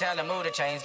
Tell the mood to change.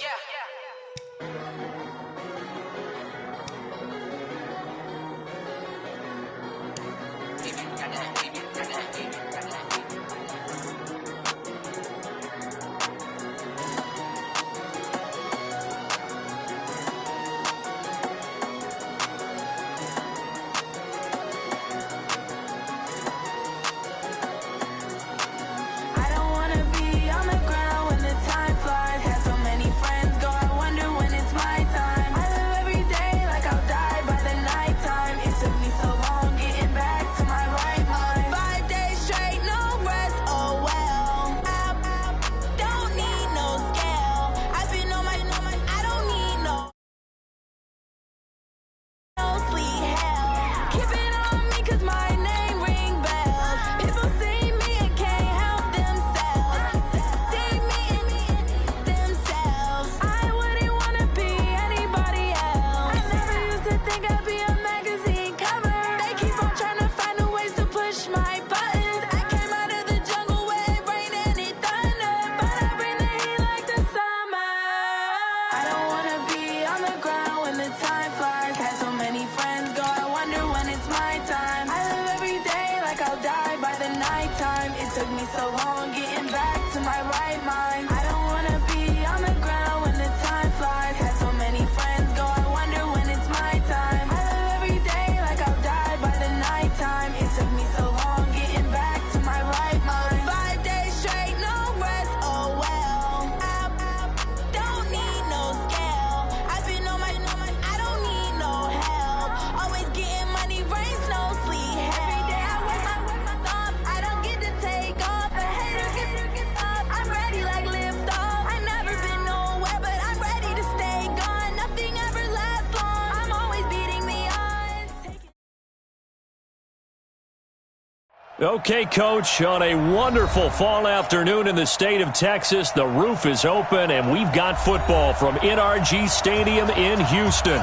Okay, Coach, on a wonderful fall afternoon in the state of Texas, the roof is open, and we've got football from NRG Stadium in Houston.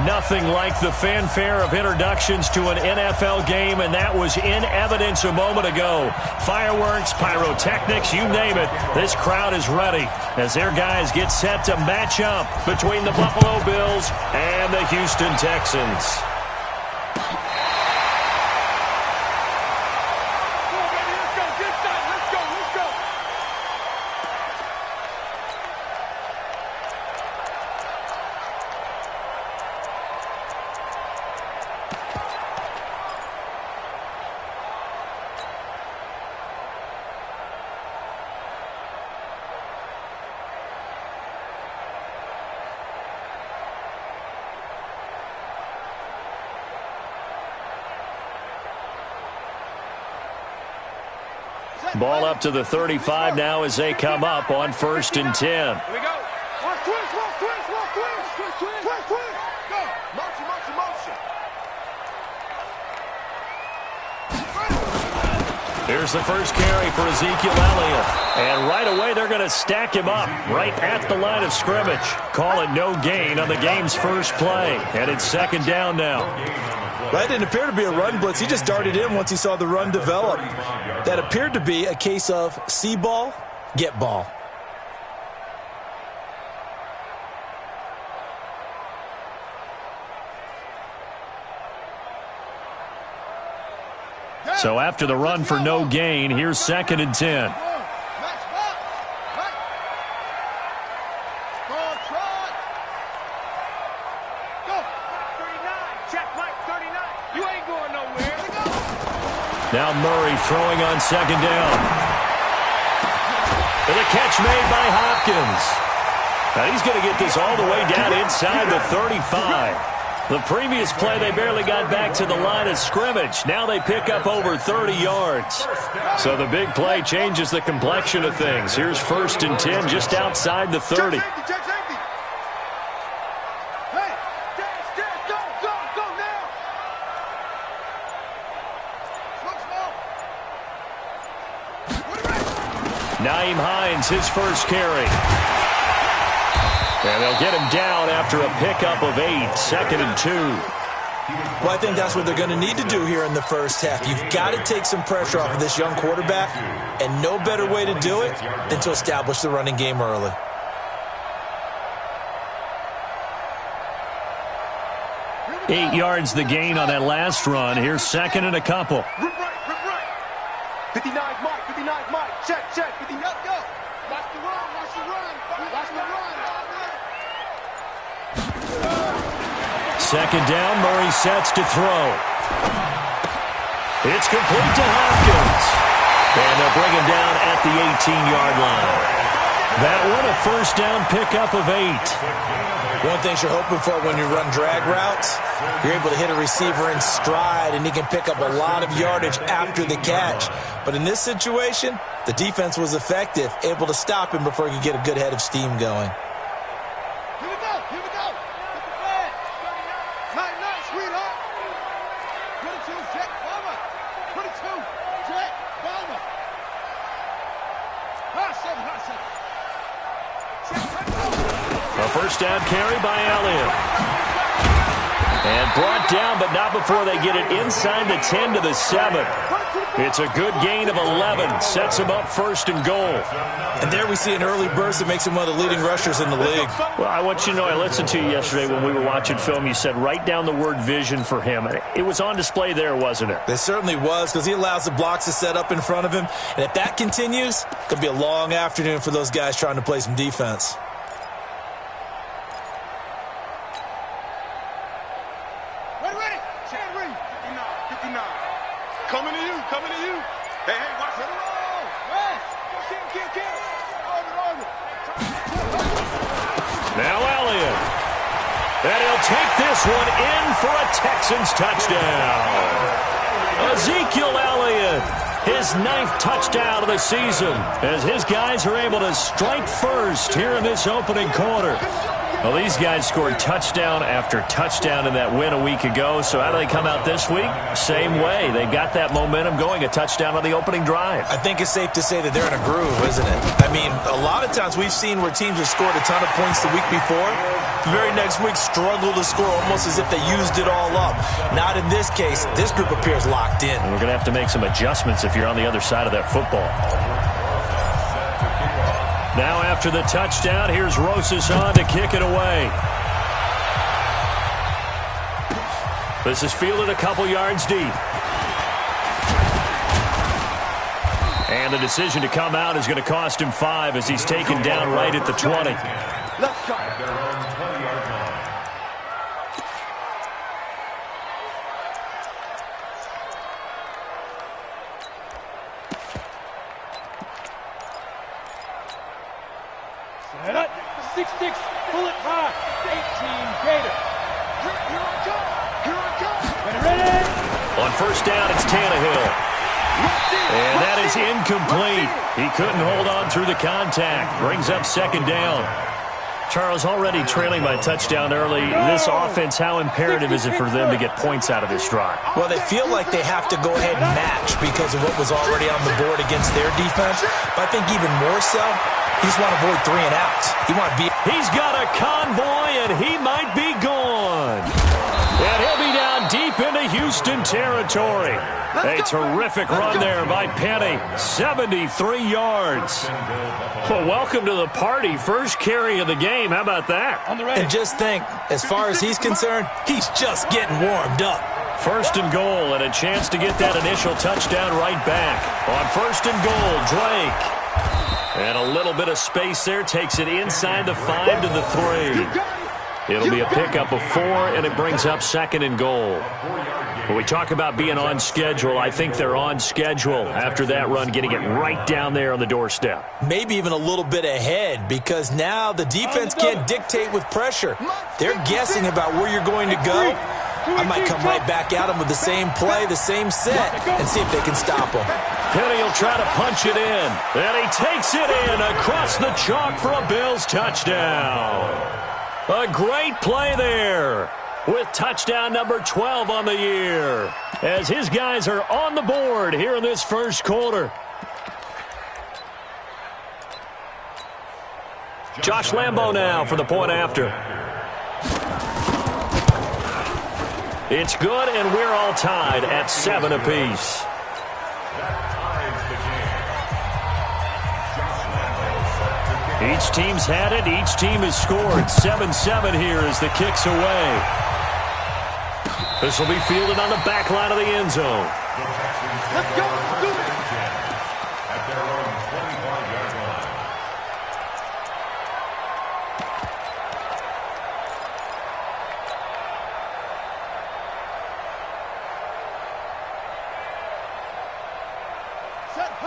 Nothing like the fanfare of introductions to an NFL game, and that was in evidence a moment ago. Fireworks, pyrotechnics, you name it, this crowd is ready as their guys get set to match up between the Buffalo Bills and the Houston Texans. Ball up to the 35 now as they come up on 1st and 10. Here we go. Twist. Go. Motion. Here's the first carry for Ezekiel Elliott. And right away they're going to stack him up right at the line of scrimmage. Call it no gain on the game's first play. And it's 2nd down now. That didn't appear to be a run blitz. He just darted in once he saw the run develop. That appeared to be a case of see ball, get ball. So after the run for no gain, here's 2nd and 10. Now Murray throwing on 2nd down. And a catch made by Hopkins. Now he's going to get this all the way down inside the 35. The previous play, they barely got back to the line of scrimmage. Now they pick up over 30 yards. So the big play changes the complexion of things. Here's 1st and 10 just outside the 30. Nyheim Hines, his first carry. And they'll get him down after a pickup of 8, 2nd and 2. Well, I think that's what they're going to need to do here in the first half. You've got to take some pressure off of this young quarterback, and no better way to do it than to establish the running game early. 8 yards the gain on that last run. Here's second and a couple. Rip right. 59 Mike, 59 Mike. Check. 59, go. Watch the run. Second down, Murray sets to throw. It's complete to Hopkins. And they'll bring him down at the 18-yard line. That one a first down pickup of 8. One thing you're hoping for when you run drag routes, you're able to hit a receiver in stride, and he can pick up a lot of yardage after the catch. But in this situation, the defense was effective, able to stop him before he could get a good head of steam going. Here we go. Get the flag. Night, sweetheart. 22, Jack Palmer. 22, Jack Palmer. Hot seven. A first down carry by Elliott. And brought down, but not before they get it inside the 10 to the 7. It's a good gain of 11. Sets him up first and goal. And there we see an early burst that makes him one of the leading rushers in the league. Well, I want you to know, I listened to you yesterday when we were watching film. You said write down the word vision for him. It was on display there, wasn't it? It certainly was, because he allows the blocks to set up in front of him. And if that continues, it could be a long afternoon for those guys trying to play some defense. Ready. Chad Reed. 59. Coming to you. Hey, watch it. Kill. Hold it. Now Elliott. And he'll take this one in for a Texans touchdown. Ezekiel Elliott, his 9th touchdown of the season, as his guys are able to strike first here in this opening quarter. Well, these guys scored touchdown after touchdown in that win a week ago. So how do they come out this week? Same way. They got that momentum going, a touchdown on the opening drive. I think it's safe to say that they're in a groove, isn't it? I mean, a lot of times we've seen where teams have scored a ton of points the week before. The very next week struggle to score almost as if they used it all up. Not in this case. This group appears locked in. And we're going to have to make some adjustments if you're on the other side of that football. Now after the touchdown, here's Rosas on to kick it away. This is fielded a couple yards deep. And the decision to come out is going to cost him 5 as he's taken down right at the 20. Left side. Set up. 6-6. Pull it high. 18 Gator. Here I come. Ready. On first down, it's Tannehill. And that is incomplete. He couldn't hold on through the contact. Brings up second down. Charles, already trailing by touchdown early. This offense, how imperative is it for them to get points out of this drive? Well, they feel like they have to go ahead and match because of what was already on the board against their defense. But I think even more so, he just want to avoid 3 and outs. He want to be. He's got a convoy, and he might be gone. And he'll be down deep into Houston territory. A terrific run there by Penny. 73 yards. Well, welcome to the party. First carry of the game. How about that? And just think, as far as he's concerned, he's just getting warmed up. First and goal, and a chance to get that initial touchdown right back. On first and goal, Drake. And a little bit of space there. Takes it inside the 5 to the 3. It'll be a pickup of 4, and it brings up second and goal. When we talk about being on schedule, I think they're on schedule after that run, getting it right down there on the doorstep. Maybe even a little bit ahead, because now the defense can't dictate with pressure. They're guessing about where you're going to go. I might come right back at them with the same play, the same set, and see if they can stop them. Penny will try to punch it in, and he takes it in across the chalk for a Bills touchdown. A great play there, with touchdown number 12 on the year, as his guys are on the board here in this first quarter. Josh Lambo now for the point after. It's good, and we're all tied at 7 apiece. Each team's had it. Each team has scored. 7-7 here as the kick's away. This will be fielded on the back line of the end zone. Let's go. Let's do it. At their own 25-yard line.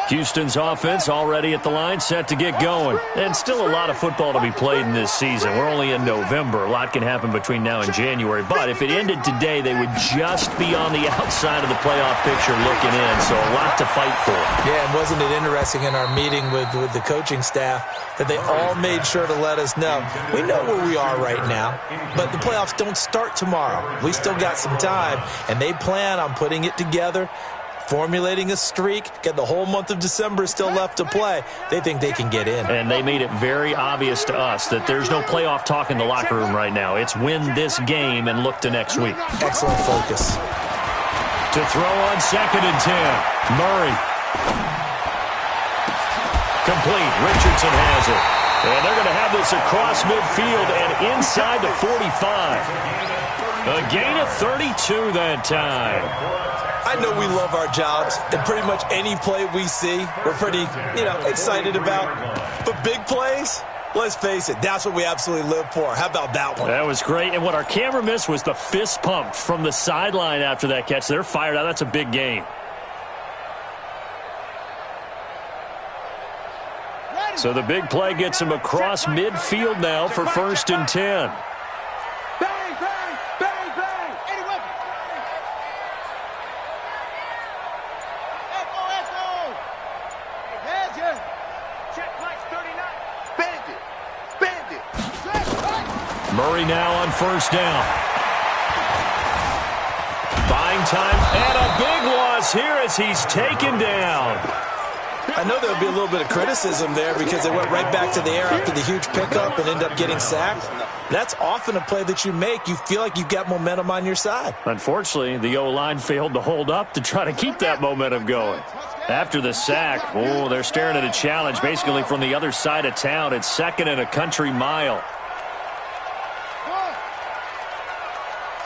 Houston's offense already at the line, set to get going. And still a lot of football to be played in this season. We're only in November. A lot can happen between now and January. But if it ended today, they would just be on the outside of the playoff picture looking in. So a lot to fight for. Yeah, and wasn't it interesting in our meeting with the coaching staff that they all made sure to let us know, we know where we are right now, but the playoffs don't start tomorrow. We still got some time, and they plan on putting it together, formulating a streak, get the whole month of December still left to play. They think they can get in. And they made it very obvious to us that there's no playoff talk in the locker room right now. It's win this game and look to next week. Excellent focus. To throw on 2nd and 10. Murray. Complete. Richardson has it. And they're going to have this across midfield and inside the 45. A gain of 32 that time. I know we love our jobs, and pretty much any play we see, we're pretty, excited about. But big plays, let's face it, that's what we absolutely live for. How about that one? That was great. And what our camera missed was the fist pump from the sideline after that catch. They're fired out. That's a big game. So the big play gets him across midfield now for 1st and 10. Bang, bang, bang, bang. Any weapon. Echo. Heads ya. Check Mike 39. Bandit. Murray now on 1st down. Buying time and a big loss here as he's taken down. I know there'll be a little bit of criticism there because they went right back to the air after the huge pickup and end up getting sacked. That's often a play that you make. You feel like you've got momentum on your side. Unfortunately, the O-line failed to hold up to try to keep that momentum going. After the sack, they're staring at a challenge basically from the other side of town. It's 2nd and a country mile.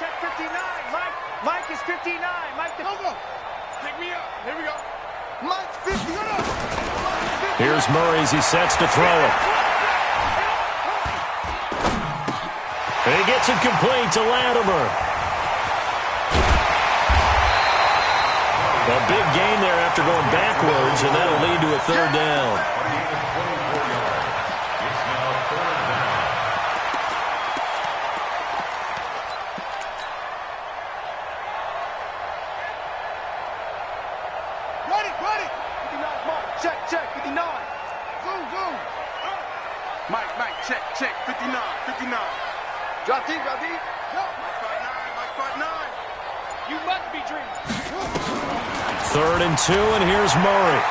Check 59. Mike is 59. Mike, pick me up. Here we go. Mike's 50. Here's Murray as he sets to throw it. And he gets it complete to Latimer. A big gain there after going backwards, and that'll lead to a 3rd down. Ready. 59 Mark. Check. 59. Zoom. Mike, check. 59. Drop deep. Mike 59. You must be dreaming. 3rd and 2, and here's Murray.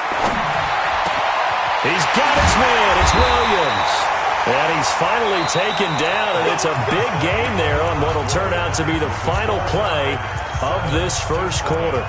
He's got his man. It's Williams. And he's finally taken down, and it's a big game there on what will turn out to be the final play of this first quarter.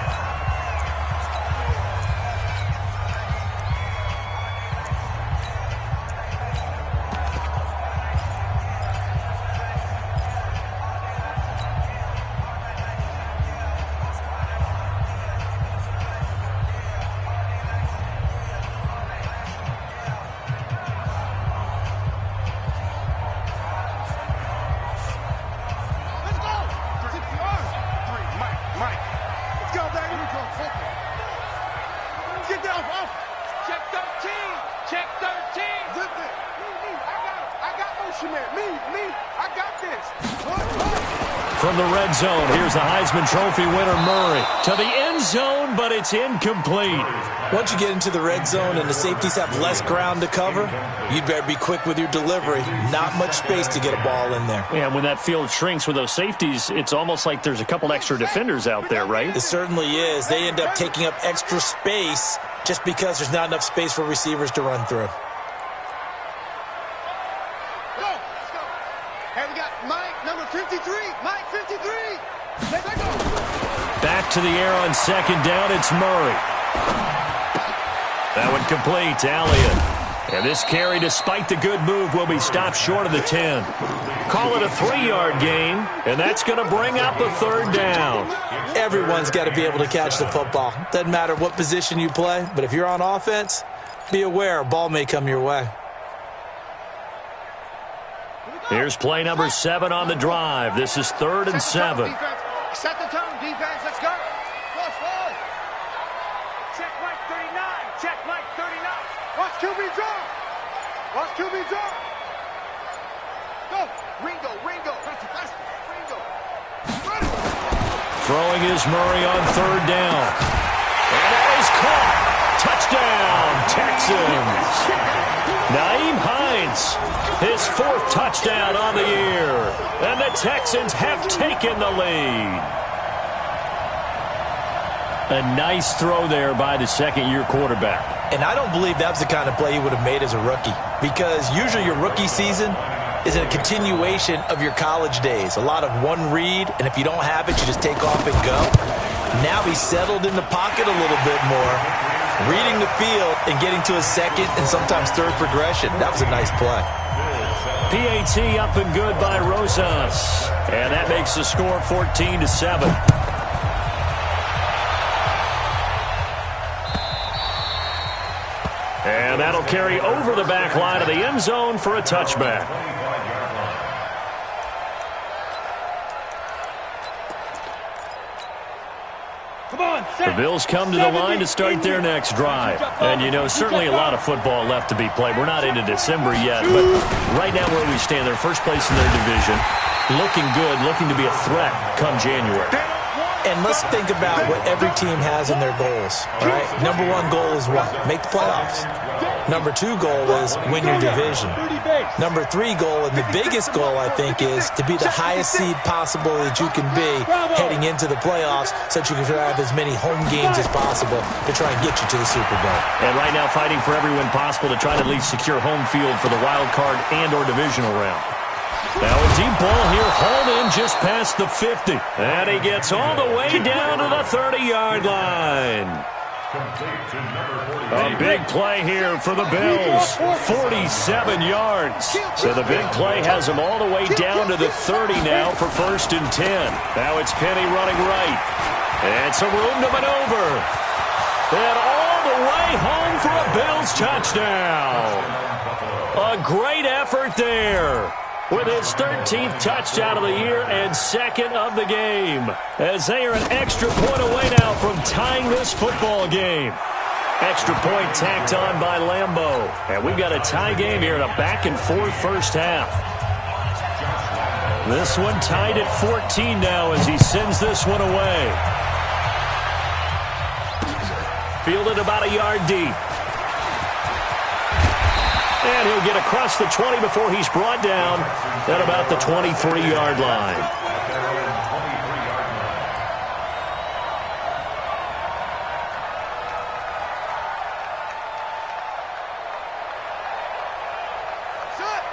From the red zone, here's the Heisman Trophy winner, Murray. To the end zone, but it's incomplete. Once you get into the red zone and the safeties have less ground to cover, you'd better be quick with your delivery. Not much space to get a ball in there. Yeah, when that field shrinks with those safeties, it's almost like there's a couple extra defenders out there, right? It certainly is. They end up taking up extra space just because there's not enough space for receivers to run through. Back to the air on 2nd down, it's Murray. That one complete to Elliott. And this carry, despite the good move, will be stopped short of the 10. Call it a 3-yard gain, and that's going to bring up the 3rd down. Everyone's got to be able to catch the football. Doesn't matter what position you play, but if you're on offense, be aware a ball may come your way. Here's play number 7 on the drive. This is 3rd and 7. Set the tone, defense. Let's go. Check Mike 39. Check Mike 39. Watch QB draw. Watch QB draw. Go. Ringo. Ringo. Ringo. Throwing is Murray on 3rd down. And that is caught. Touchdown, Texans. Nyheim Hines, his 4th touchdown on the year. And the Texans have taken the lead. A nice throw there by the second-year quarterback. And I don't believe that was the kind of play he would have made as a rookie, because usually your rookie season is a continuation of your college days. A lot of one read, and if you don't have it, you just take off and go. Now he's settled in the pocket a little bit more, reading the field and getting to a second and sometimes third progression. That was a nice play. PAT up and good by Rosas. And that makes the score 14-7. And that'll carry over the back line of the end zone for a touchback. The Bills come to the line to start their next drive. And, you know, certainly a lot of football left to be played. We're not into December yet, but right now where we stand, they're first place in their division, looking good, looking to be a threat come January. And let's think about what every team has in their goals, all right? Number 1 goal is what? Make the playoffs. Number 2 goal is win your division. Number 3 goal, and the biggest goal, I think, is to be the highest seed possible that you can be heading into the playoffs so that you can have as many home games as possible to try and get you to the Super Bowl. And right now fighting for every win possible to try to at least secure home field for the wild card and or divisional round. Now a deep ball here, hauled in just past the 50. And he gets all the way down to the 30-yard line. A big play here for the Bills. 47 yards. So the big play has them all the way down to the 30 now for 1st and 10. Now it's Penny running right. And some room to maneuver. And all the way home for a Bills touchdown. A great effort there, with his 13th touchdown of the year and 2nd of the game, as they are an extra point away now from tying this football game. Extra point tacked on by Lambeau. And we've got a tie game here in a back-and-forth first half. This one tied at 14 now as he sends this one away. Fielded about a yard deep. And he'll get across the 20 before he's brought down at about the 23-yard line.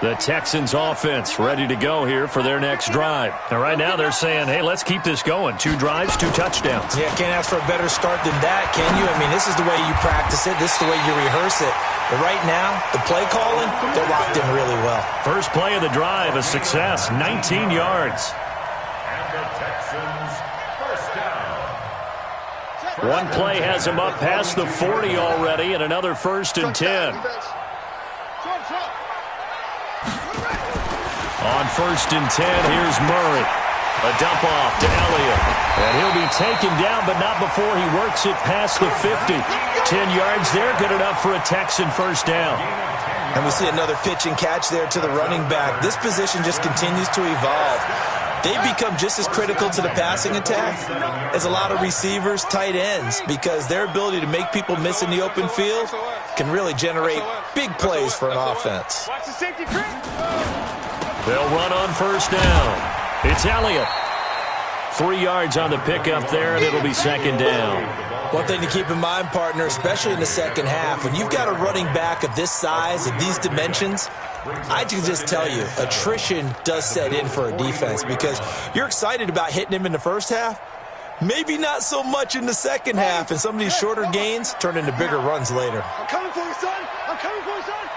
The Texans offense ready to go here for their next drive. And right now they're saying, hey, let's keep this going. 2 drives, 2 touchdowns. Yeah, can't ask for a better start than that, can you? I mean, this is the way you practice it. This is the way you rehearse it. But right now, the play calling, they're locked in really well. First play of the drive, a success, 19 yards. And the Texans first down. One play has him up past the 40 already, and another 1st and 10. On 1st and 10, here's Murray. A dump off to Elliott. And he'll be taken down, but not before he works it past the 50. 10 yards there, good enough for a Texan first down. And we see another pitch and catch there to the running back. This position just continues to evolve. They become just as critical to the passing attack as a lot of receivers, tight ends, because their ability to make people miss in the open field can really generate big plays for an offense. Watch the safety creep. They'll run on first down. It's Elliott. 3 yards on the pickup there, and it'll be 2nd down. One thing to keep in mind, partner, especially in the second half, when you've got a running back of this size, of these dimensions, I can just tell you, attrition does set in for a defense, because you're excited about hitting him in the first half, maybe not so much in the second half, and some of these shorter gains turn into bigger runs later. I'm coming for you, son. I'm coming for you, son.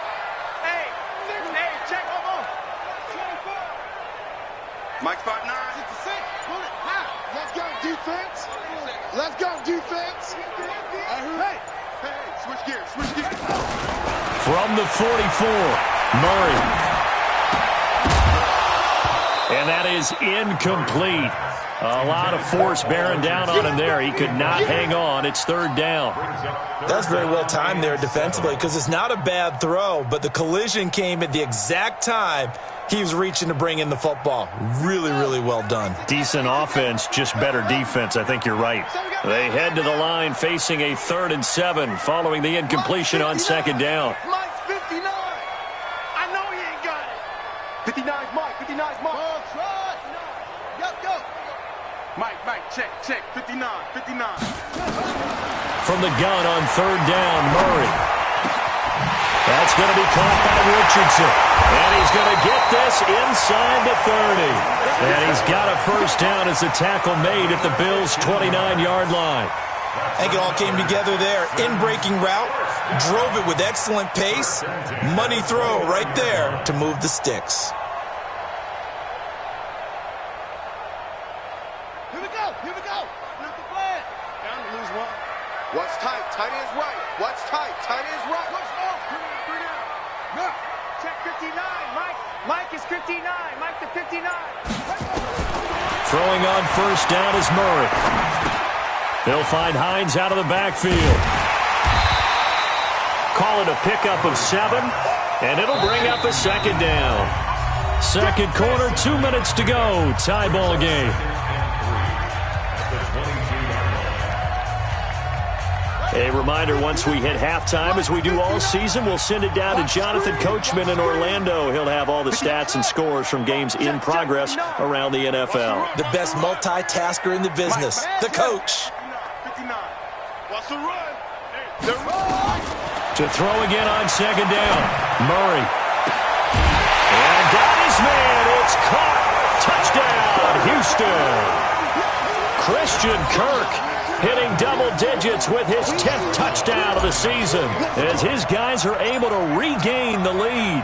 Mike 5'9". 66. Pull it. Let's go defense. Let's go defense. Hey, switch gears, switch gears. From the 44, Murray. And that is incomplete. A lot of force bearing down on him there. He could not hang on. It's third down. That's very well timed there defensively because it's not a bad throw, but the collision came at the exact time he was reaching to bring in the football. Really, really well done. Decent offense, just better defense. I think you're right. They head to the line facing a 3rd and 7 following the incompletion on second down. Mike's 59. I know he ain't got it. 59's Mike. 59's Mike. Oh, try. Go. Mike, check. 59. From the gun on third down, Murray. That's going to be caught by Richardson. And he's going to get this inside the 30. And he's got a first down as the tackle made at the Bills' 29-yard line. I think it all came together there. In-breaking route, drove it with excellent pace. Money throw right there to move the sticks. Here we go. Look the flag. Down to lose one. What's tight? Tight is right. What's tight? Tight is right. What's off? 3 down. No. Check 59. Mike is 59. Mike to 59. Throwing on first down is Murray. They'll find Hines out of the backfield. Call it a pickup of 7, and it'll bring up a second down. Second quarter, 2 minutes to go. Tie ball game. A reminder, once we hit halftime, as we do all season, we'll send it down to Jonathan Coachman in Orlando. He'll have all the stats and scores from games in progress around the NFL. The best multitasker in the business, the coach. 59. What's the run? To throw again on second down, Murray. And got his man. It's caught. Touchdown, Houston. Christian Kirk hitting double digits with his 10th touchdown of the season as his guys are able to regain the lead.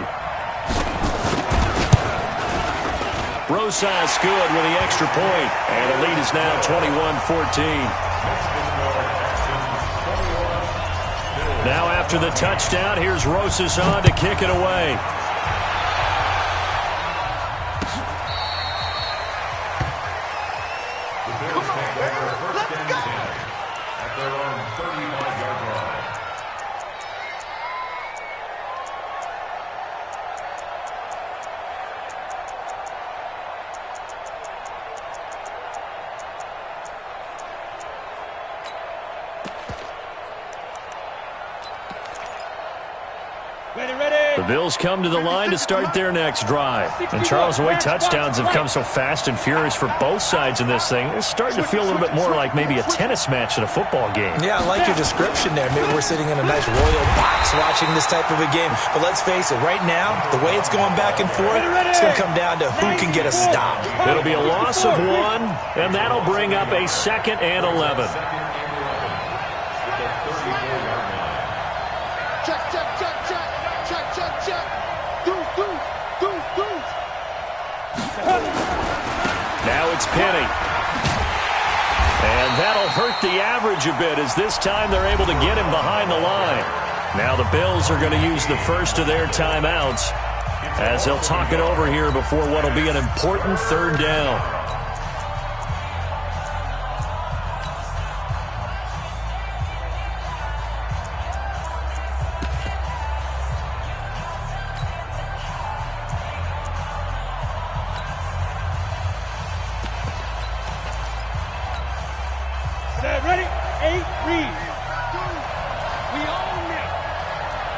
Rosas good with the extra point, and the lead is now 21-14. Now after the touchdown, here's Rosas on to kick it away. The Bills come to the line to start their next drive. And Charles, the way touchdowns have come so fast and furious for both sides in this thing, it's starting to feel a little bit more like maybe a tennis match at a football game. Yeah, I like your description there. Maybe we're sitting in a nice royal box watching this type of a game. But let's face it, right now, the way it's going back and forth, it's going to come down to who can get a stop. It'll be a loss of 1, and that'll bring up a 2nd and 11. Now it's Penny. And that'll hurt the average a bit as this time they're able to get him behind the line. Now the Bills are going to use the first of their timeouts as they'll talk it over here before what will be an important 3rd down. Ready? 8, read. We own them.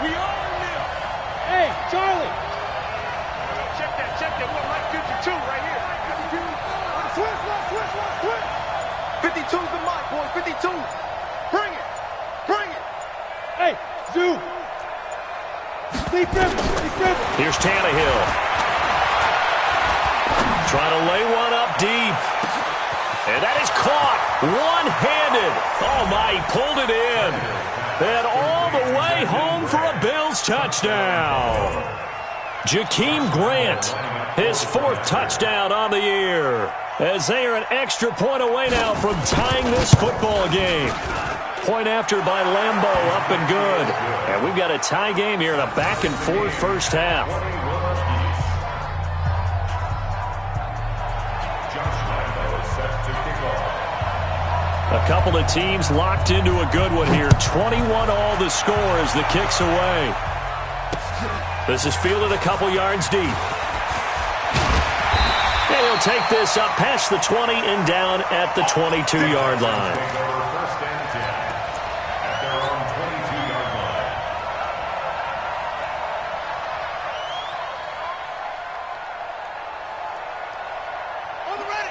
We own them. Hey, Charlie. Check that. We're like 52 right here. 52. Switch. 52's the mic, boys. 52. Bring it. Hey, Zoo. Sleep river. Here's Tannehill. Trying to lay one up deep. And that is caught one-handed. Oh, my, he pulled it in. And all the way home for a Bills touchdown. Jakeem Grant, his 4th touchdown on the year, as they are an extra point away now from tying this football game. Point after by Lambeau, up and good. And we've got a tie game here in a back-and-forth first half. A couple of teams locked into a good one here. 21 all the score as the kick's away. This is fielded a couple yards deep. And he'll take this up past the 20 and down at the 22-yard line. First and 10 at their own 22-yard line.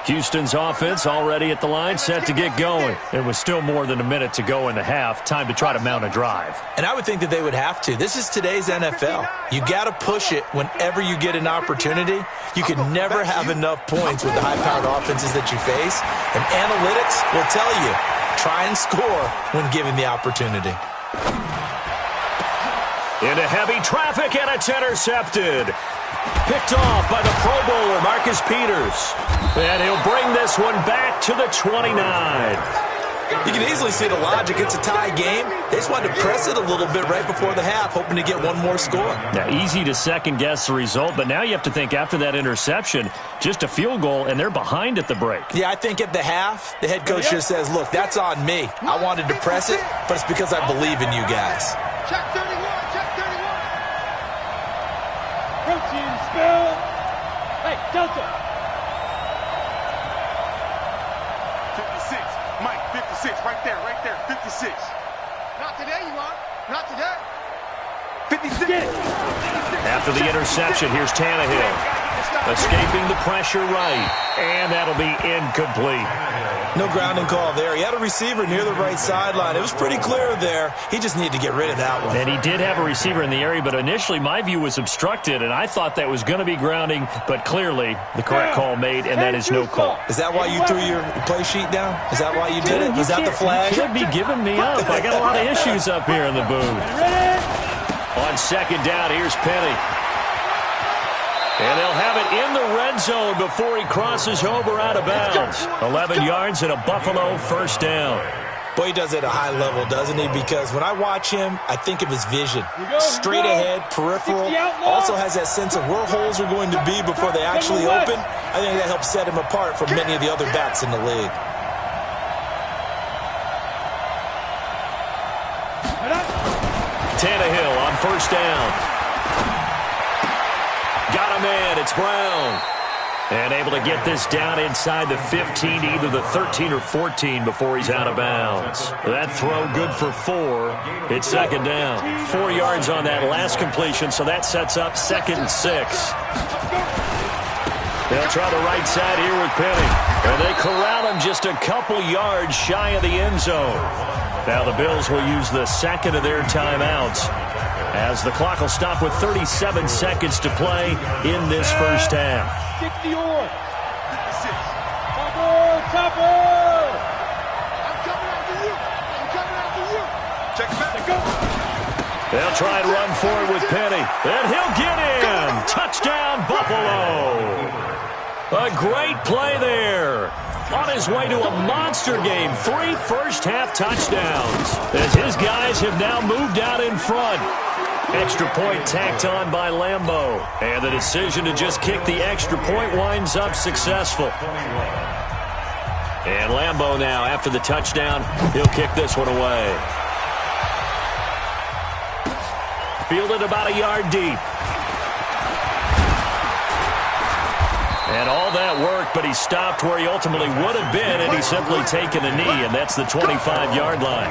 Houston's offense already at the line, set to get going. There was still more than a minute to go in the half. Time to try to mount a drive. And I would think that they would have to. This is today's NFL. You got to push it whenever you get an opportunity. You can never have enough points with the high-powered offenses that you face. And analytics will tell you, try and score when given the opportunity. Into heavy traffic, and it's intercepted. Picked off by the Pro Bowler, Marcus Peters. And he'll bring this one back to the 29. You can easily see the logic. It's a tie game. They just wanted to press it a little bit right before the half, hoping to get one more score. Now, easy to second-guess the result, but now you have to think after that interception, just a field goal, and they're behind at the break. Yeah, I think at the half, the head coach just says, look, that's on me. I wanted to press it, but it's because I believe in you guys. Check 31, check 31. Protein spill. Hey, Delta. 56. Mike, 56. Right there, 56. Not today, you are. Not today. 56. After the interception, here's Tannehill. Escaping the pressure right. And that'll be incomplete. No grounding call there. He had a receiver near the right sideline. It was pretty clear there. He just needed to get rid of that one. And he did have a receiver in the area, but initially my view was obstructed, and I thought that was going to be grounding, but clearly the correct call made, and that is no call. Is that why you threw your play sheet down? Is that why you did it? Was that the flag? You should be giving me up. I got a lot of issues up here in the booth. On second down, here's Penny. And they'll have it in the red zone before he crosses over out of bounds. 11 yards and a Buffalo first down. Boy, he does it at a high level, doesn't he? Because when I watch him, I think of his vision. Straight ahead, peripheral. Also has that sense of where holes are going to be before they actually open. I think that helps set him apart from many of the other backs in the league. Tannehill on first down. Got a man. It's Brown. And able to get this down inside the 15 to either the 13 or 14 before he's out of bounds. That throw good for 4. It's second down. 4 yards on that last completion, so that sets up 2nd and 6. They'll try the right side here with Penny. And they corral him just a couple yards shy of the end zone. Now the Bills will use the second of their timeouts, as the clock will stop with 37 seconds to play in this first half. 60 or. Topper! I'm coming after you. I'm coming after you. Check it back. Go. They'll try and run forward with Penny. And he'll get in. Touchdown, Buffalo. A great play there. On his way to a monster game. 3 first-half touchdowns, as his guys have now moved out in front. Extra point tacked on by Lambeau. And the decision to just kick the extra point winds up successful. And Lambeau now, after the touchdown, he'll kick this one away. Fielded about a yard deep. And all that work, but he stopped where he ultimately would have been, and he's simply taken a knee, and that's the 25-yard line.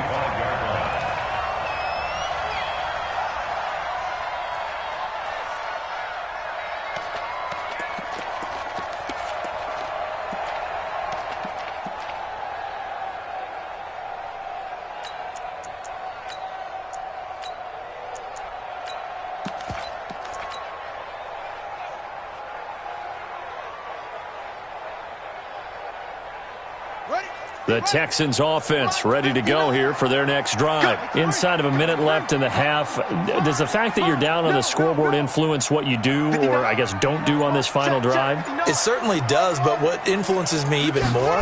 Ready? The Texans offense ready to go here for their next drive. Inside of a minute left in the half, does the fact that you're down on the scoreboard influence what you do, or I guess don't do on this final drive? It certainly does, but what influences me even more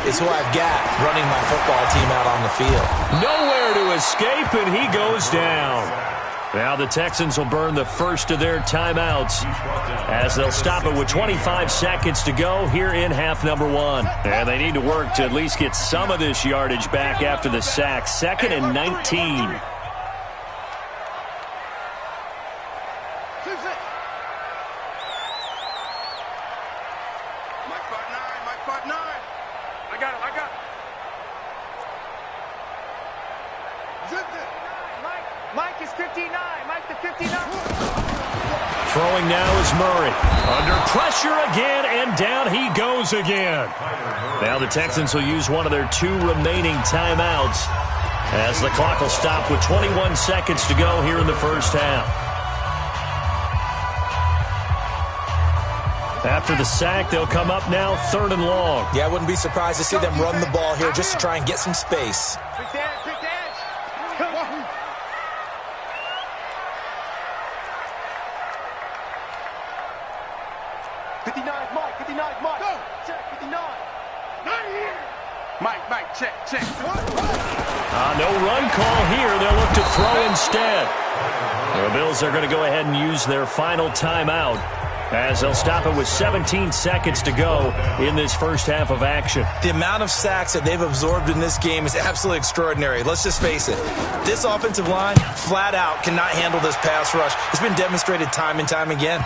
is who I've got running my football team out on the field. Nowhere to escape, and he goes down. Now the Texans will burn the first of their timeouts as they'll stop it with 25 seconds to go here in half number one. And they need to work to at least get some of this yardage back after the sack. 2nd and 19. Mike is 59. Mike the 59. Throwing now is Murray. Under pressure again, and down he goes again. Now the Texans will use one of their 2 remaining timeouts as the clock will stop with 21 seconds to go here in the first half. After the sack, they'll come up now 3rd and long. Yeah, I wouldn't be surprised to see them run the ball here just to try and get some space. Pick the edge. 59, Mike. 59, Mike. Go. Check, 59. Not here. Mike, check. No run call here. They'll look to throw instead. The Bills are going to go ahead and use their final timeout as they'll stop it with 17 seconds to go in this first half of action. The amount of sacks that they've absorbed in this game is absolutely extraordinary. Let's just face it. This offensive line, flat out, cannot handle this pass rush. It's been demonstrated time and time again.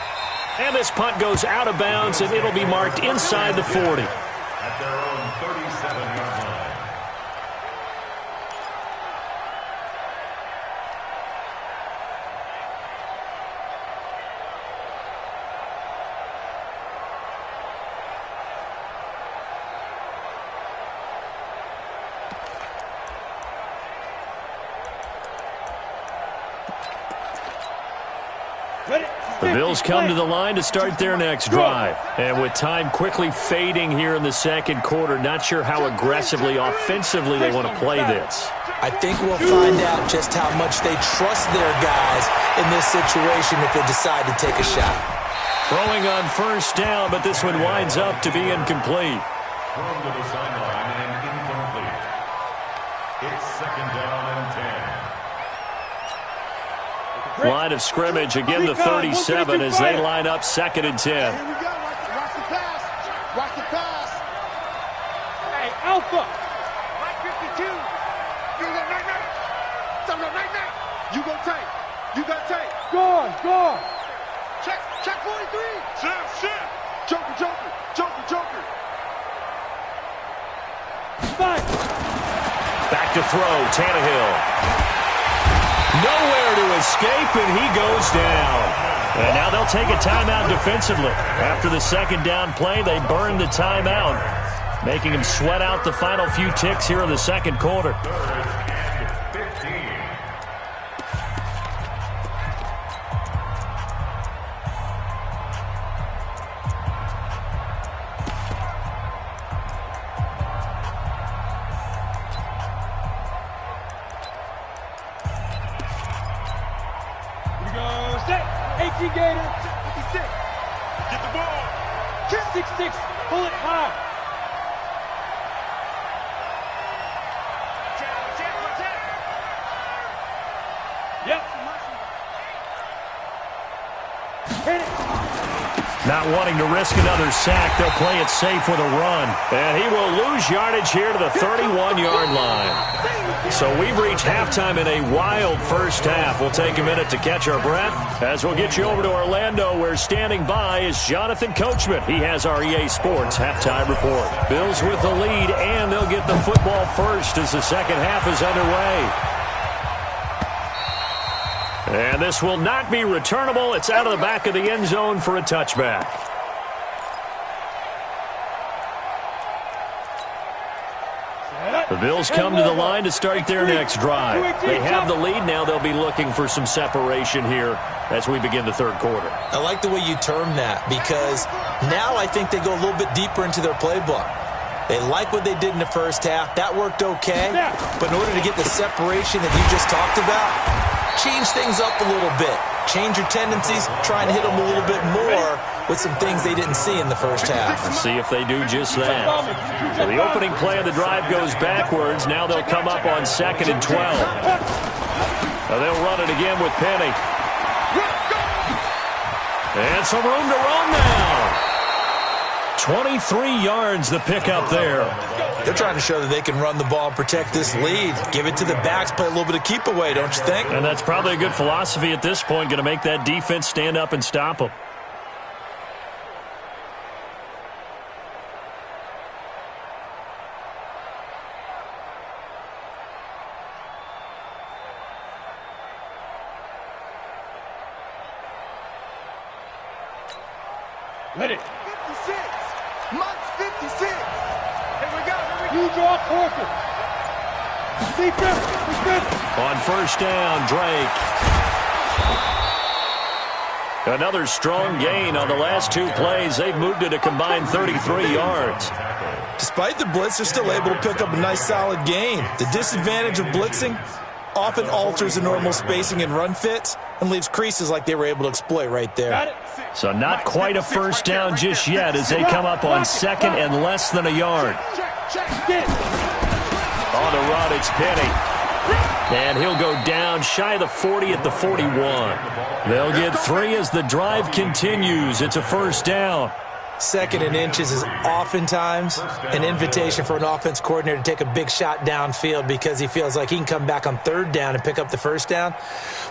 And this punt goes out of bounds, and it'll be marked inside the 40. At their own 37-yard line. The Bills come to the line to start their next drive. And with time quickly fading here in the second quarter, not sure how aggressively, offensively they want to play this. I think we'll find out just how much they trust their guys in this situation if they decide to take a shot. Throwing on first down, but this one winds up to be incomplete. Thrown to the sideline and incomplete. It's 2nd down and 10. Line of scrimmage again, the 37 as they line up 2nd and 10. Here we go. Watch the pass. Watch the pass. Hey, Alpha. Mike 52. You go night. Something night. You go tight. You got tight. Gone. Check 43. Chef. Joker. Fight. Back to throw, Tannehill. Nowhere to escape, and he goes down. And now they'll take a timeout defensively. After the 2nd down play, they burn the timeout, making him sweat out the final few ticks here in the second quarter. 3rd and 15. Gator, 56. Get the ball. 6-6. Pull it high. Yep. Hit it. Not wanting to risk another sack, they'll play it safe with a run. And he will lose yardage here to the 31-yard line. So we've reached halftime in a wild first half. We'll take a minute to catch our breath as we'll get you over to Orlando, where standing by is Jonathan Coachman. He has our EA Sports halftime report. Bills with the lead, and they'll get the football first as the second half is underway. And this will not be returnable. It's out of the back of the end zone for a touchback. The Bills come to the line to start their next drive. They have the lead. Now they'll be looking for some separation here as we begin the third quarter. I like the way you term that, because now I think they go a little bit deeper into their playbook. They like what they did in the first half. That worked okay. But in order to get the separation that you just talked about, change things up a little bit. Change your tendencies. Try and hit them a little bit more with some things they didn't see in the first half. Let's see if they do just that. So the opening play of the drive goes backwards. Now they'll come up on 2nd and 12. So they'll run it again with Penny. And some room to run now. 23 yards the pickup there. They're trying to show that they can run the ball and protect this lead. Give it to the backs, play a little bit of keep away, don't you think? And that's probably a good philosophy at this point, going to make that defense stand up and stop them. Ready. 56. Months 56. Here we go. You draw quarter. Defense. On first down, Drake. Another strong gain on the last 2 plays. They've moved it a combined 33 yards. Despite the blitz, they're still able to pick up a nice solid gain. The disadvantage of blitzing often alters the normal spacing and run fits and leaves creases like they were able to exploit right there. So not quite a first down just yet as they come up on 2nd and less than a yard. On the run, it's Penny. And he'll go down shy of the 40 at the 41. They'll get 3 as the drive continues. It's a first down. 2nd and inches is oftentimes an invitation for an offense coordinator to take a big shot downfield because he feels like he can come back on 3rd down and pick up the first down.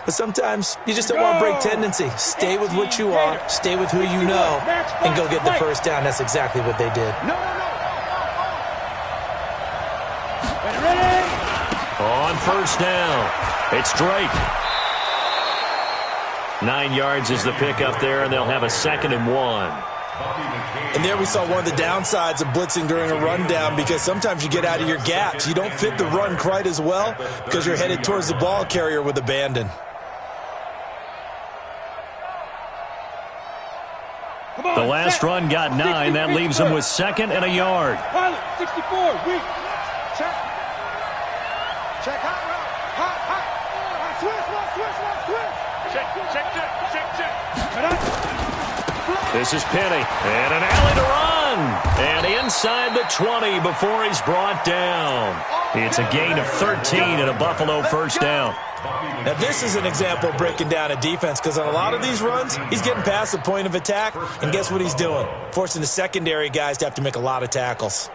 But sometimes you just don't want to break tendency. Stay with what you are, stay with who you know, and go get the first down. That's exactly what they did. On first down, it's Drake. 9 yards is the pickup there, and they'll have a 2nd and 1. And there we saw one of the downsides of blitzing during a rundown because sometimes you get out of your gaps. You don't fit the run quite as well because you're headed towards the ball carrier with abandon. The last run got 9. That leaves them with 2nd and a yard. Pilot, 64, weak. Check. Check hot route. Hot. Switch. Check. This is Penny. And an alley to run. And inside the 20 before he's brought down. It's a gain of 13 and a Buffalo first down. Now, this is an example of breaking down a defense because on a lot of these runs, he's getting past the point of attack, and guess what he's doing? Forcing the secondary guys to have to make a lot of tackles.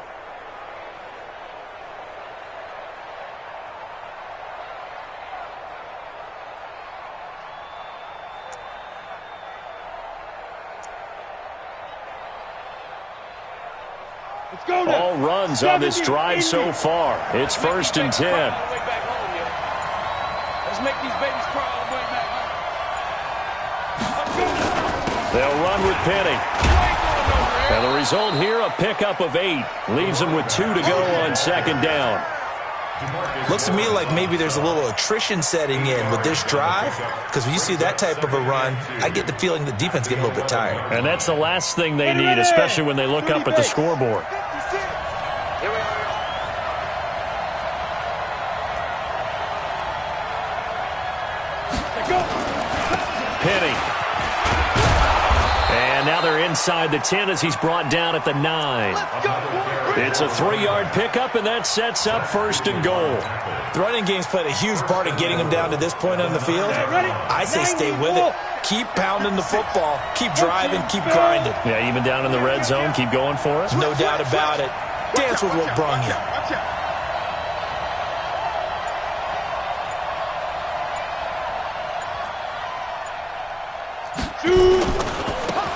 All runs on this drive so far. It's 1st and 10. Let's make these babies cry all the way back home. They'll run with Penny. And the result here, a pickup of 8. Leaves them with 2 to go on 2nd down. Looks to me like maybe there's a little attrition setting in with this drive because when you see that type of a run, I get the feeling the defense getting a little bit tired. And that's the last thing they need, especially when they look up at the scoreboard. Penny. And now they're inside the 10 as he's brought down at the 9. It's a 3-yard pickup, and that sets up 1st and goal. The running game's played a huge part in getting them down to this point on the field. I say stay with it. Keep pounding the football. Keep driving. Keep grinding. Yeah, even down in the red zone, keep going for it. No doubt about it. Dance with what brung you.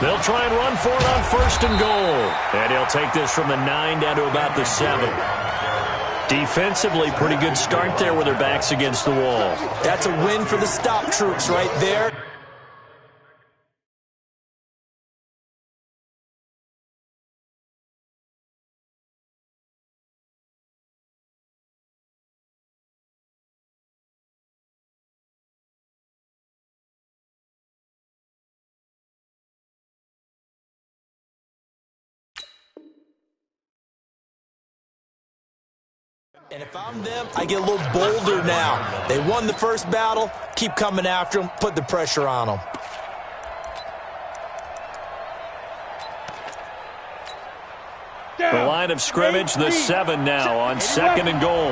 They'll try and run for it on 1st and goal. And he'll take this from the 9 down to about the 7. Defensively, pretty good start there with their backs against the wall. That's a win for the stop troops right there. And if I'm them, I get a little bolder now. They won the first battle. Keep coming after them. Put the pressure on them. The line of scrimmage, the 7 now on 2nd and goal.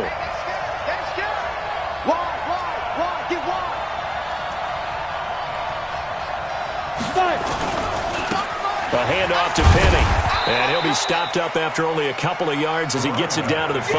A handoff to Penny. And he'll be stopped up after only a couple of yards as he gets it down to the 5.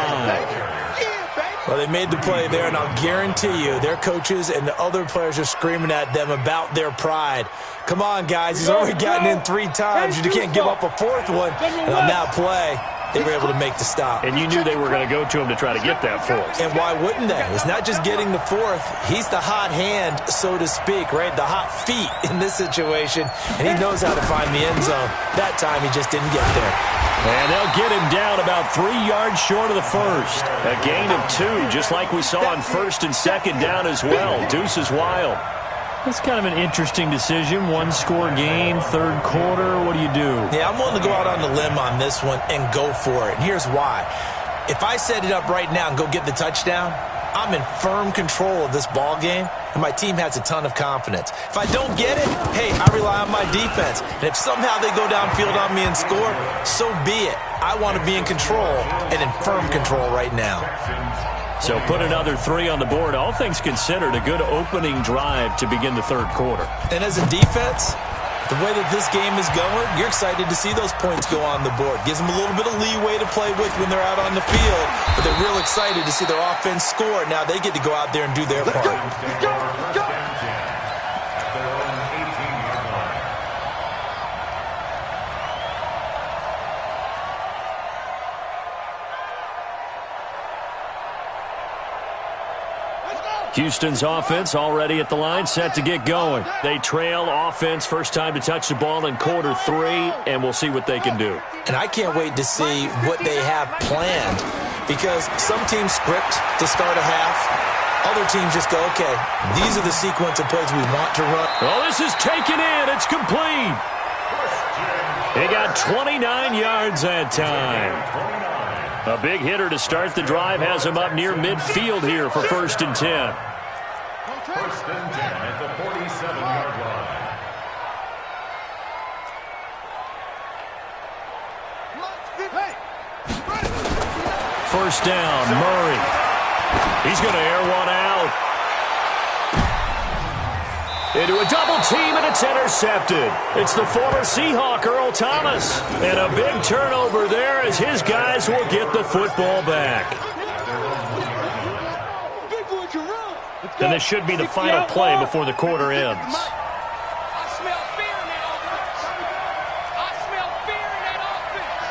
Well, they made the play there, and I'll guarantee you their coaches and the other players are screaming at them about their pride. Come on, guys. He's already gotten in 3 times. You can't give up a 4th one. And on that play, they were able to make the stop. And you knew they were going to go to him to try to get that 4th. And why wouldn't they? It's not just getting the 4th. He's the hot hand, so to speak, right? The hot feet in this situation. And he knows how to find the end zone. That time, he just didn't get there. And they'll get him down about 3 yards short of the 1st. A gain of 2, just like we saw on 1st and 2nd down as well. Deuce is wild. That's kind of an interesting decision. 1-score game, 3rd quarter. What do you do? Yeah, I'm willing to go out on the limb on this one and go for it. And here's why. If I set it up right now and go get the touchdown, I'm in firm control of this ball game, and my team has a ton of confidence. If I don't get it, hey, I rely on my defense. And if somehow they go downfield on me and score, so be it. I want to be in control and in firm control right now. So put another 3 on the board. All things considered, a good opening drive to begin the 3rd quarter. And as a defense, the way that this game is going, you're excited to see those points go on the board. Gives them a little bit of leeway to play with when they're out on the field, but they're real excited to see their offense score. Now they get to go out there and do their part. Go. Houston's offense already at the line, set to get going. They trail offense, first time to touch the ball in quarter 3, and we'll see what they can do. And I can't wait to see what they have planned, because some teams script to start a half. Other teams just go, okay, these are the sequence of plays we want to run. Well, this is taken in. It's complete. He got 29 yards that time. A big hitter to start the drive has him up near midfield here for 1st and 10. 1st and 10 at the 47-yard line. First down, Murray. He's going to air one out. Into a double team, and it's intercepted. It's the former Seahawk, Earl Thomas. And a big turnover there as his guys will get the football back. And this should be the final play before the quarter ends. I smell fear in that offense. I smell fear in that offense.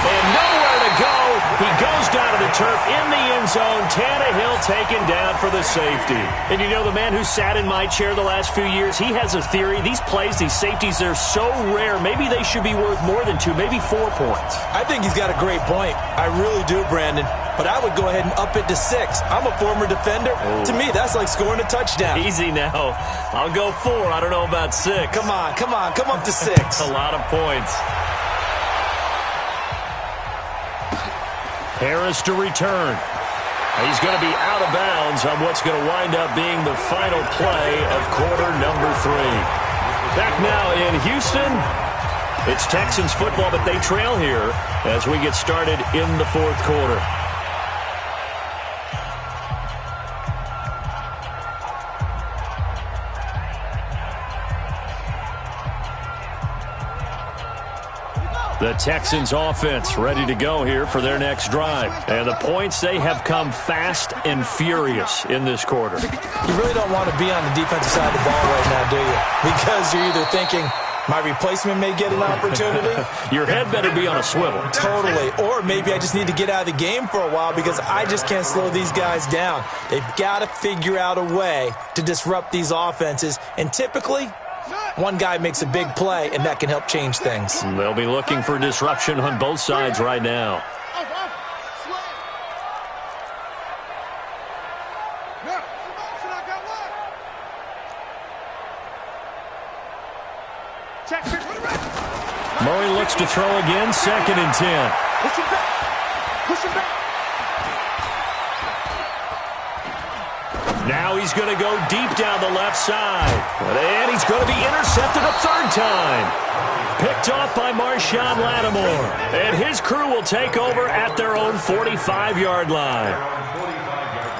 And nowhere to go. He goes down to the turf in the end zone. Tannehill taken down for the safety. And you know, the man who sat in my chair the last few years, he has a theory. These plays, these safeties, they're so rare. Maybe they should be worth more than 2, maybe 4 points. I think he's got a great point. I really do, Brandon. But I would go ahead and up it to 6. I'm a former defender. Oh. To me, that's like scoring a touchdown. Easy now. I'll go 4. I don't know about 6. Come on. Come up to 6. A lot of points. Harris to return. He's going to be out of bounds on what's going to wind up being the final play of quarter number 3. Back now in Houston. It's Texans football, but they trail here as we get started in the 4th quarter. The Texans offense ready to go here for their next drive. And the points, they have come fast and furious in this quarter. You really don't want to be on the defensive side of the ball right now, do you? Because you're either thinking, my replacement may get an opportunity. Your head better be on a swivel. Totally. Or maybe I just need to get out of the game for a while because I just can't slow these guys down. They've got to figure out a way to disrupt these offenses. And typically, one guy makes a big play, and that can help change things. They'll be looking for disruption on both sides right now. Murray looks to throw again, 2nd and 10. Push him back. Push him back. Now he's going to go deep down the left side. And he's going to be intercepted a 3rd time. Picked off by Marshawn Lattimore. And his crew will take over at their own 45-yard line.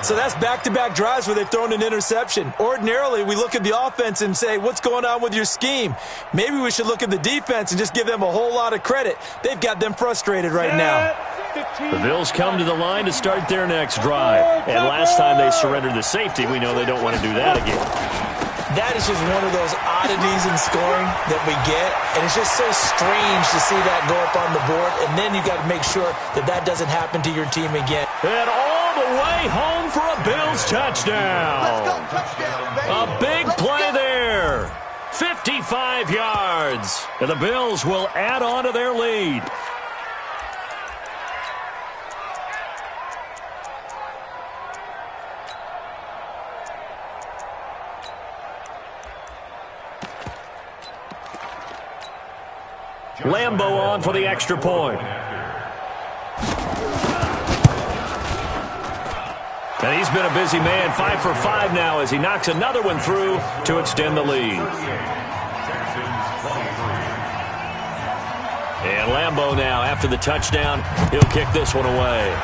So that's back-to-back drives where they've thrown an interception. Ordinarily, we look at the offense and say, what's going on with your scheme? Maybe we should look at the defense and just give them a whole lot of credit. They've got them frustrated right now. The Bills come to the line to start their next drive. And last time they surrendered the safety, we know they don't want to do that again. That is just one of those oddities in scoring that we get. And it's just so strange to see that go up on the board. And then you got to make sure that that doesn't happen to your team again. And all the way home for a Bills touchdown. Let's go, touchdown, baby. A big play there. 55 yards. And the Bills will add on to their lead. Lambo on for the extra point. And he's been a busy man, 5 for 5 now as he knocks another one through to extend the lead. And Lambo now, after the touchdown, he'll kick this one away.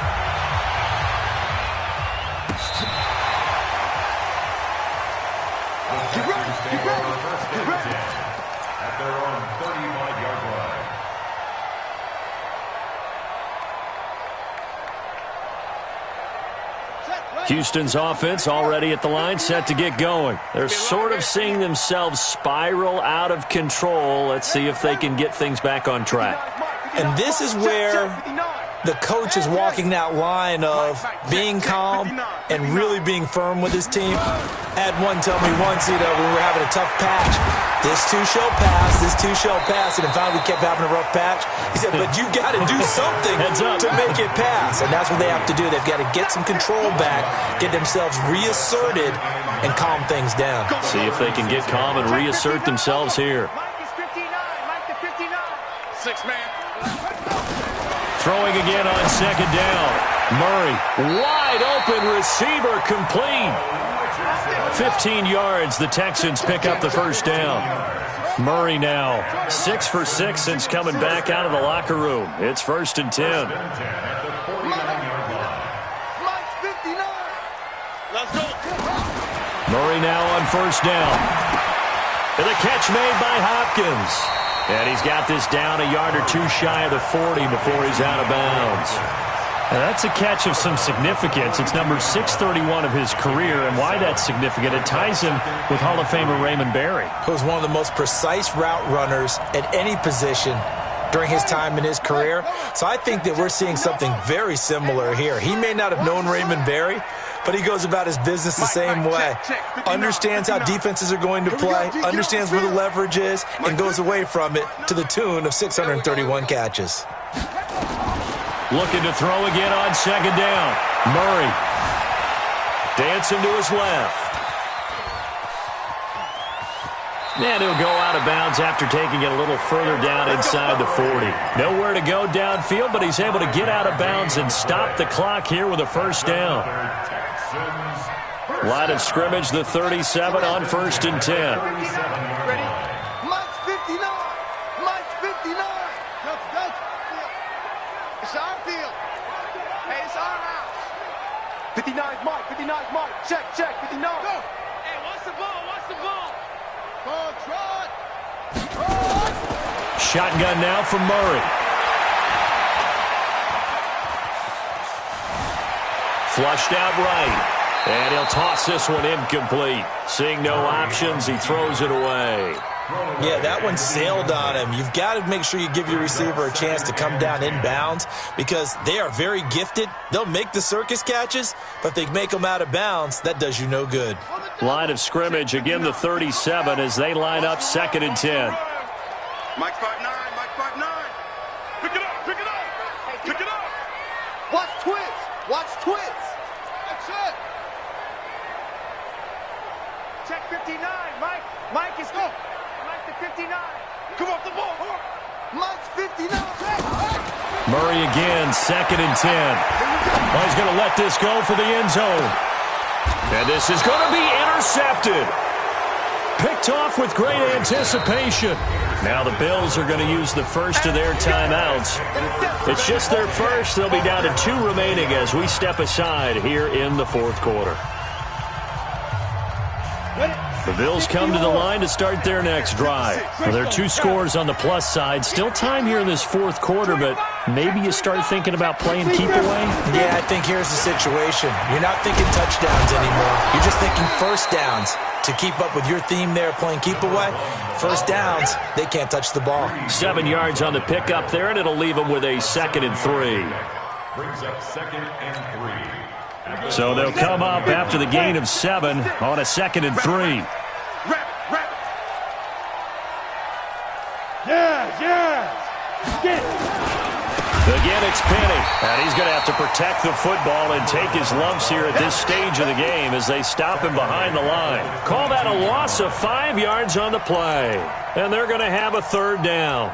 At their own 35-yard line. Houston's offense already at the line, set to get going. They're sort of seeing themselves spiral out of control. Let's see if they can get things back on track. And this is where the coach is walking that line of being calm and really being firm with his team. I had one tell me once, we were having a tough patch. This too shall pass, this too shall pass. And finally we kept having a rough patch. He said, but you got to do something to make it pass. And that's what they have to do. They've got to get some control back, get themselves reasserted, and calm things down. See if they can get calm and reassert themselves here. Mike is 59. Mike to 59. 6-man. Throwing again on 2nd down. Murray, wide open receiver, complete. 15 yards, the Texans pick up the 1st down. Murray now 6 for 6 since coming back out of the locker room. It's 1st and 10. Let's go. Murray now on 1st down. And the catch made by Hopkins. And he's got this down a yard or two shy of the 40 before he's out of bounds. Now that's a catch of some significance. It's number 631 of his career, and why that's significant, it ties him with Hall of Famer Raymond Berry. Who was one of the most precise route runners at any position during his time in his career. So I think that we're seeing something very similar here. He may not have known Raymond Berry, but he goes about his business the same way. Understands how defenses are going to play, understands where the leverage is, and goes away from it to the tune of 631 catches. Looking to throw again on 2nd down. Murray dancing to his left. And he'll go out of bounds after taking it a little further down inside the 40. Nowhere to go downfield, but he's able to get out of bounds and stop the clock here with a 1st down. Line of scrimmage, the 37 on 1st and 10. Ready? Mike's 59. Mike's 59. It's our field. Hey, it's our house. 59's Mike. 59's Mike. Check, 59. Go. Hey, what's the ball? What's the ball? Ball, trot. Shotgun now from Murray. Flushed out right. And he'll toss this one incomplete. Seeing no options, he throws it away. Yeah, that one sailed on him. You've got to make sure you give your receiver a chance to come down inbounds because they are very gifted. They'll make the circus catches, but if they make them out of bounds, that does you no good. Line of scrimmage, again the 37 as they line up 2nd and 10. Mike 5'9", Mike 5'9". Pick it up, pick it up. Pick it up. Watch twins. Watch twins. That's it. Check 59. Mike is good. Mike to 59. Come off the ball. Mike's 59. Murray again, 2nd and 10. Well, he's going to let this go for the end zone. And this is going to be intercepted. Picked off with great anticipation. Now the Bills are going to use the first of their timeouts. It's just their first. They'll be down to 2 remaining as we step aside here in the 4th quarter. The Bills come to the line to start their next drive. Well, there are 2 scores on the plus side. Still time here in this 4th quarter, but maybe you start thinking about playing keep away? Yeah, I think here's the situation. You're not thinking touchdowns anymore. You're just thinking first downs. To keep up with your theme there, playing keep away, first downs, they can't touch the ball. 7 yards on the pickup there, and it'll leave them with a 2nd and 3. Brings up 2nd and 3. So they'll come up after the gain of 7 on a 2nd and 3. Again, it's Penny, and he's going to have to protect the football and take his lumps here at this stage of the game as they stop him behind the line. Call that a loss of 5 yards on the play, and they're going to have a 3rd down.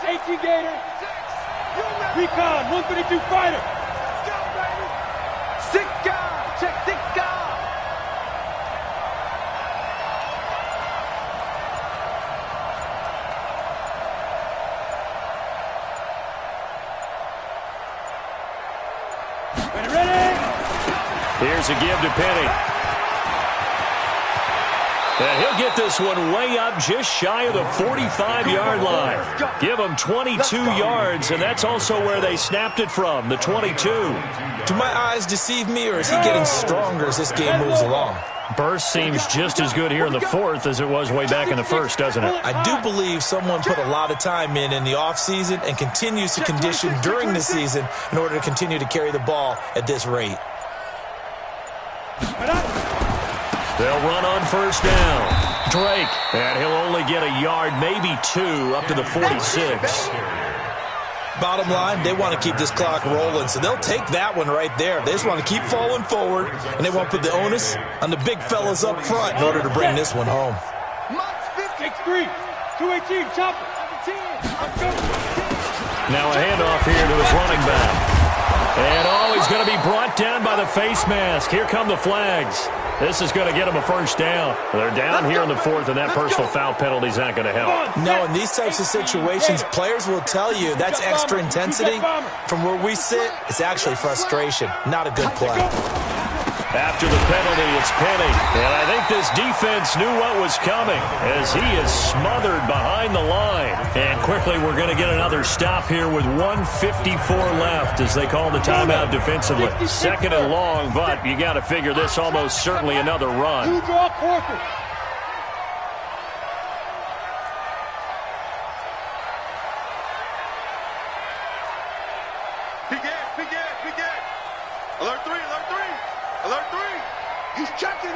Safety Gator. Recon, 132 fighter. Sick guy. Check sick guy. Ready? Here's a give to Penny. And he'll get this one way up just shy of the 45-yard line. Give him 22 yards, and that's also where they snapped it from, the 22. Do my eyes deceive me, or is he getting stronger as this game moves along? Burst seems just as good here in the 4th as it was way back in the 1st, doesn't it? I do believe someone put a lot of time in the offseason and continues to condition during the season in order to continue to carry the ball at this rate. They'll run on 1st down. Drake, and he'll only get a yard, maybe 2, up to the 46. Bottom line, they want to keep this clock rolling, so they'll take that one right there. They just want to keep falling forward, and they want to put the onus on the big fellas up front in order to bring this one home. Takes 3. 218, chopper. Now a handoff here to his running back. And he's going to be brought down by the face mask. Here come the flags. This is going to get them a 1st down. They're down here in the 4th, and that personal foul penalty is not going to help. No, in these types of situations, players will tell you that's extra intensity. From where we sit, it's actually frustration. Not a good play. After the penalty, it's Penny. And I think this defense knew what was coming as he is smothered behind the line. And quickly, we're going to get another stop here with 1:54 left as they call the timeout defensively. 2nd and long, but you got to figure this almost certainly another run. Draw quarter. Alert 3. Alert 3. He's checking.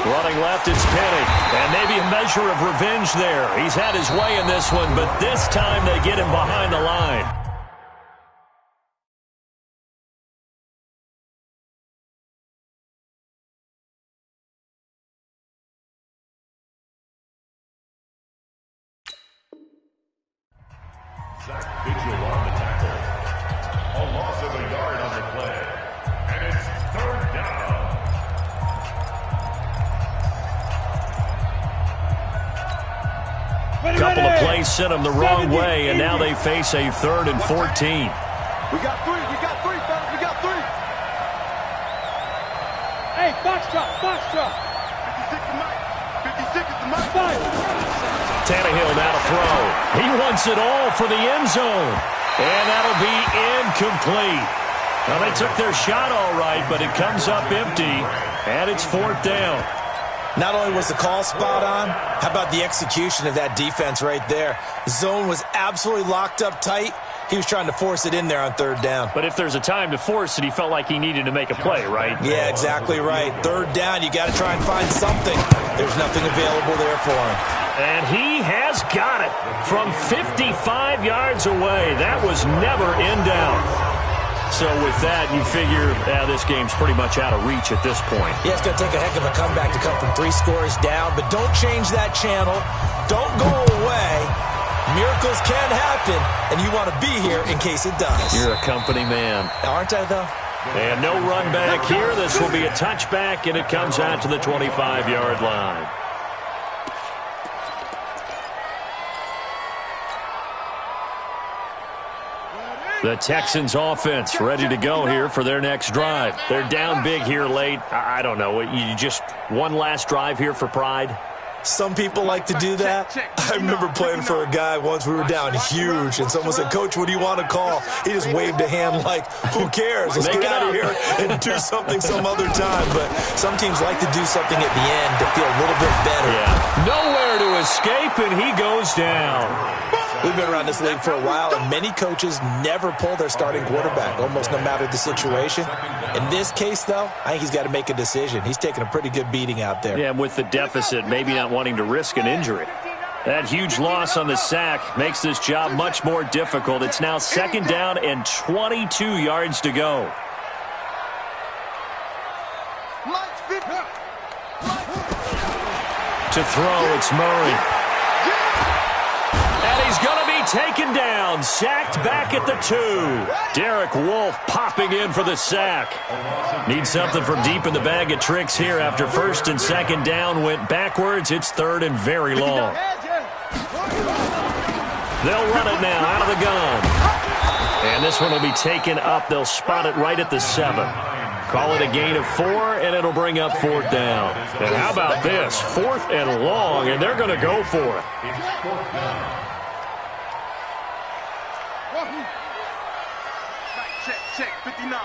Running left, it's Penny. And maybe a measure of revenge there. He's had his way in this one, but this time they get him behind the line. Zach Vigil on the tackle. A loss of a yard on the play. And it's 3rd down. Couple of plays sent them the wrong way, and now they face a 3rd and 14. We got 3, fellas. We got 3. Hey, box drop. 56 is Mike. 56 is the Mike. Tannehill now to throw. He wants it all for the end zone. And that'll be incomplete. Well, they took their shot all right, but it comes up empty, and it's 4th down. Not only was the call spot on, how about the execution of that defense right there? The zone was absolutely locked up tight. He was trying to force it in there on 3rd down. But if there's a time to force it, he felt like he needed to make a play, right? Yeah, exactly right. 3rd down, you got to try and find something. There's nothing available there for him. And he has got it from 55 yards away. That was never in doubt. So with that, you figure this game's pretty much out of reach at this point. Yeah, it's going to take a heck of a comeback to come from 3 scores down, but don't change that channel. Don't go away. Miracles can happen, and you want to be here in case it does. You're a company man. Aren't I, though? And no run back here. This will be a touchback, and it comes out to the 25-yard line. The Texans offense ready to go here for their next drive. They're down big here late. I don't know. You just one last drive here for pride? Some people like to do that. I remember playing for a guy once. We were down huge, and someone said, "Coach, what do you want to call?" He just waved a hand like, who cares? Let's get out of here and do something some other time. But some teams like to do something at the end to feel a little bit better. Yeah. Nowhere to escape, and he goes down. We've been around this league for a while, and many coaches never pull their starting quarterback, almost no matter the situation. In this case, though, I think he's got to make a decision. He's taking a pretty good beating out there. Yeah, and with the deficit, maybe not wanting to risk an injury. That huge loss on the sack makes this job much more difficult. It's now 2nd down and 22 yards to go. To throw, it's Murray. And he's going to be taken down, sacked back at the 2. Derek Wolfe popping in for the sack. Needs something from deep in the bag of tricks here after 1st and 2nd down went backwards. It's 3rd and very long. They'll run it now out of the gun. And this one will be taken up. They'll spot it right at the 7. Call it a gain of 4, and it'll bring up 4th down. And how about this? 4th and long, and they're going to go for it. Check, 59.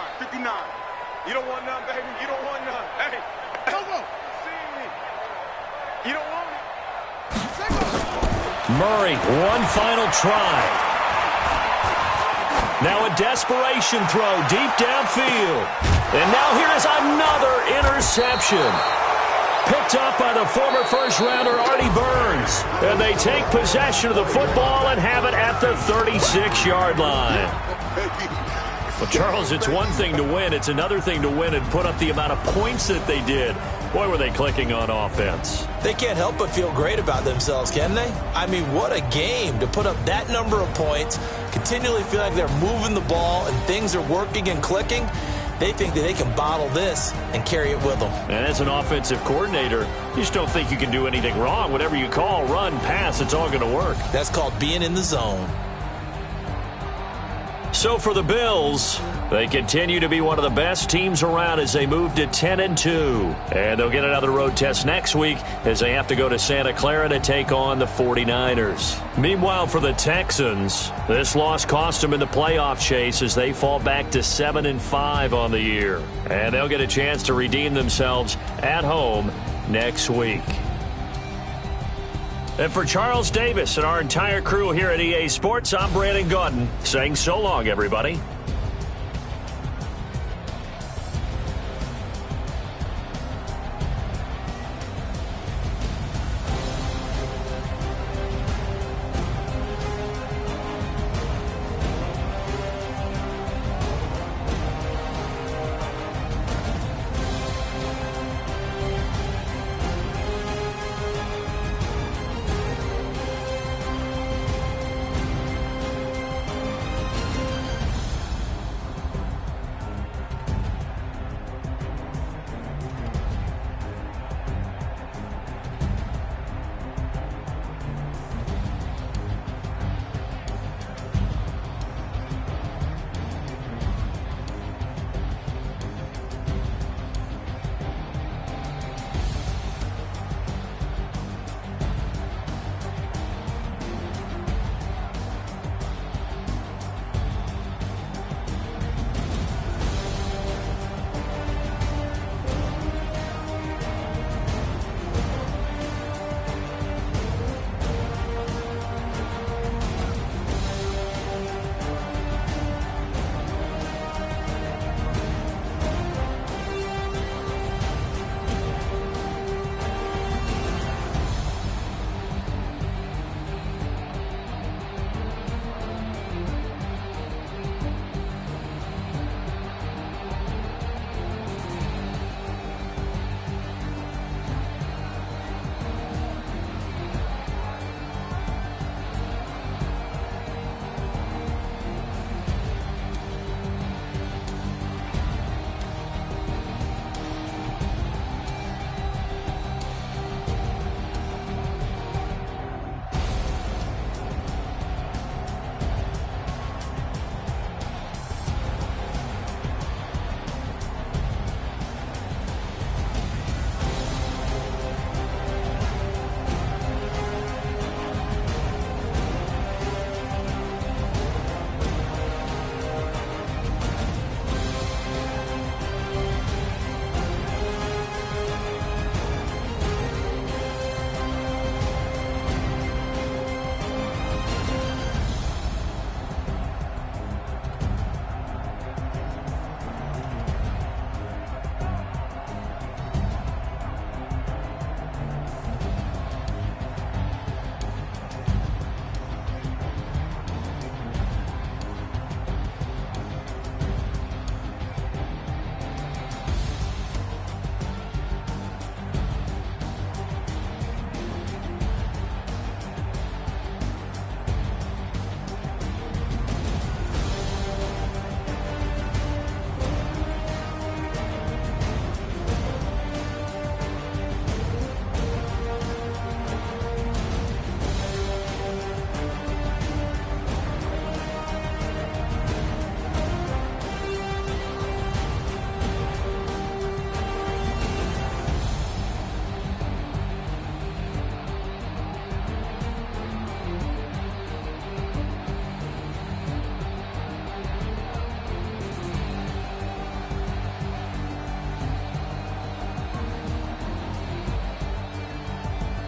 You don't want none, baby. You don't want none. Hey, come on. See me. You don't want it. Murray, one final try. Now a desperation throw deep downfield. And now here is another interception. Picked up by the former first-rounder Artie Burns. And they take possession of the football and have it at the 36-yard line. Well, Charles, it's one thing to win. It's another thing to win and put up the amount of points that they did. Boy, were they clicking on offense. They can't help but feel great about themselves, can they? I mean, what a game to put up that number of points, continually feel like they're moving the ball and things are working and clicking. They think that they can bottle this and carry it with them. And as an offensive coordinator, you just don't think you can do anything wrong. Whatever you call, run, pass, it's all going to work. That's called being in the zone. So for the Bills, they continue to be one of the best teams around as they move to 10-2. And they'll get another road test next week as they have to go to Santa Clara to take on the 49ers. Meanwhile, for the Texans, this loss cost them in the playoff chase as they fall back to 7-5 on the year. And they'll get a chance to redeem themselves at home next week. And for Charles Davis and our entire crew here at EA Sports, I'm Brandon Gaudin saying so long, everybody.